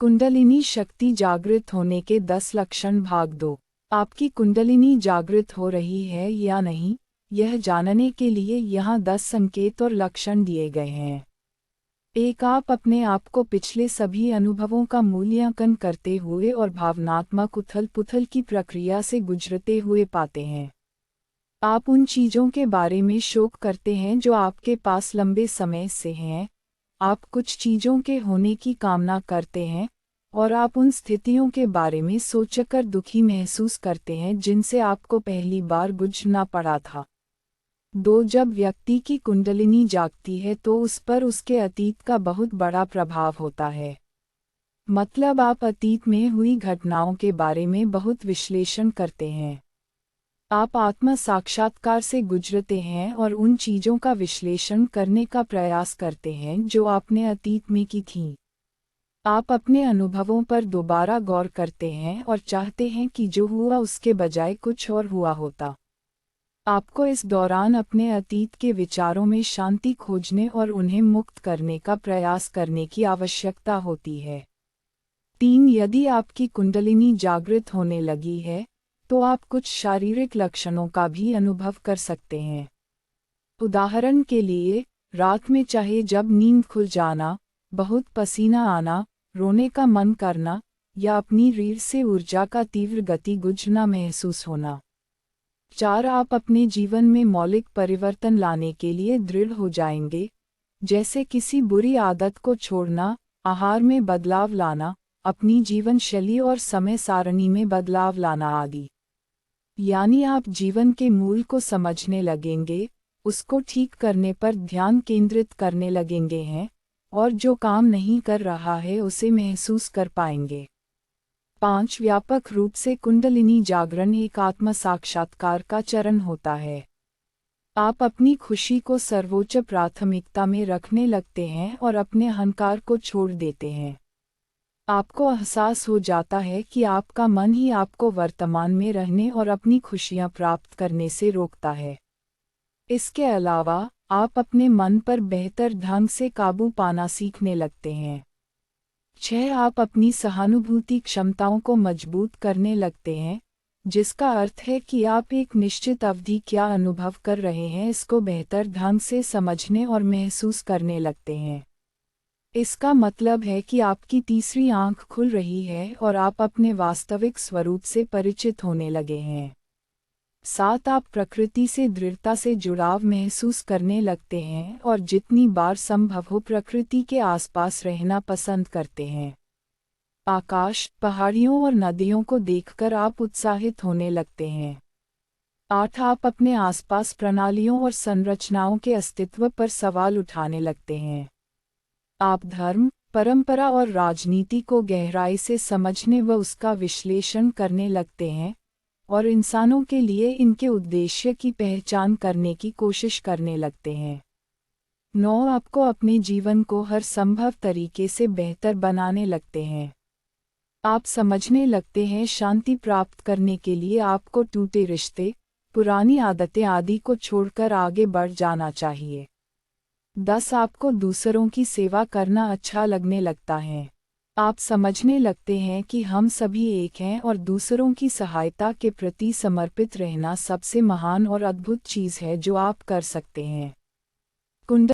कुंडलिनी शक्ति जागृत होने के 10 लक्षण भाग 2। आपकी कुंडलिनी जागृत हो रही है या नहीं, यह जानने के लिए यहाँ 10 संकेत और लक्षण दिए गए हैं। 1। आप अपने आप को पिछले सभी अनुभवों का मूल्यांकन करते हुए और भावनात्मक उथल-पुथल की प्रक्रिया से गुजरते हुए पाते हैं। आप उन चीज़ों के बारे में शोक करते हैं जो आपके पास लंबे समय से हैं। आप कुछ चीज़ों के होने की कामना करते हैं और आप उन स्थितियों के बारे में सोचकर दुखी महसूस करते हैं जिनसे आपको पहली बार गुजरना पड़ा था। 2। जब व्यक्ति की कुंडलिनी जागती है तो उस पर उसके अतीत का बहुत बड़ा प्रभाव होता है। मतलब आप अतीत में हुई घटनाओं के बारे में बहुत विश्लेषण करते हैं। आप आत्म साक्षात्कार से गुजरते हैं और उन चीज़ों का विश्लेषण करने का प्रयास करते हैं जो आपने अतीत में की थीं। आप अपने अनुभवों पर दोबारा गौर करते हैं और चाहते हैं कि जो हुआ उसके बजाय कुछ और हुआ होता। आपको इस दौरान अपने अतीत के विचारों में शांति खोजने और उन्हें मुक्त करने का प्रयास करने की आवश्यकता होती है। 3। यदि आपकी कुंडलिनी जागृत होने लगी है तो आप कुछ शारीरिक लक्षणों का भी अनुभव कर सकते हैं। उदाहरण के लिए, रात में चाहे जब नींद खुल जाना, बहुत पसीना आना, रोने का मन करना या अपनी रीढ़ से ऊर्जा का तीव्र गति गुजरना महसूस होना। 4। आप अपने जीवन में मौलिक परिवर्तन लाने के लिए दृढ़ हो जाएंगे, जैसे किसी बुरी आदत को छोड़ना, आहार में बदलाव लाना, अपनी जीवन शैली और समय सारणी में बदलाव लाना आदि। यानी आप जीवन के मूल को समझने लगेंगे, उसको ठीक करने पर ध्यान केंद्रित करने लगेंगे हैं और जो काम नहीं कर रहा है उसे महसूस कर पाएंगे। 5। व्यापक रूप से कुंडलिनी जागरण एक आत्म साक्षात्कार का चरण होता है। आप अपनी खुशी को सर्वोच्च प्राथमिकता में रखने लगते हैं और अपने अहंकार को छोड़ देते हैं। आपको एहसास हो जाता है कि आपका मन ही आपको वर्तमान में रहने और अपनी खुशियां प्राप्त करने से रोकता है। इसके अलावा, आप अपने मन पर बेहतर ढंग से काबू पाना सीखने लगते हैं। 6। आप अपनी सहानुभूति क्षमताओं को मजबूत करने लगते हैं, जिसका अर्थ है कि आप एक निश्चित अवधि क्या अनुभव कर रहे हैं इसको बेहतर ढंग से समझने और महसूस करने लगते हैं। इसका मतलब है कि आपकी तीसरी आंख खुल रही है और आप अपने वास्तविक स्वरूप से परिचित होने लगे हैं। 7। आप प्रकृति से दृढ़ता से जुड़ाव महसूस करने लगते हैं और जितनी बार संभव हो प्रकृति के आसपास रहना पसंद करते हैं। आकाश, पहाड़ियों और नदियों को देखकर आप उत्साहित होने लगते हैं। 8। आप अपने आसपास प्रणालियों और संरचनाओं के अस्तित्व पर सवाल उठाने लगते हैं। आप धर्म, परंपरा और राजनीति को गहराई से समझने व उसका विश्लेषण करने लगते हैं और इंसानों के लिए इनके उद्देश्य की पहचान करने की कोशिश करने लगते हैं। 9। आपको अपने जीवन को हर संभव तरीके से बेहतर बनाने लगते हैं। आप समझने लगते हैं शांति प्राप्त करने के लिए आपको टूटे रिश्ते, पुरानी आदतें आदि को छोड़कर आगे बढ़ जाना चाहिए। 10। आपको दूसरों की सेवा करना अच्छा लगने लगता है। आप समझने लगते हैं कि हम सभी एक हैं और दूसरों की सहायता के प्रति समर्पित रहना सबसे महान और अद्भुत चीज़ है जो आप कर सकते हैं।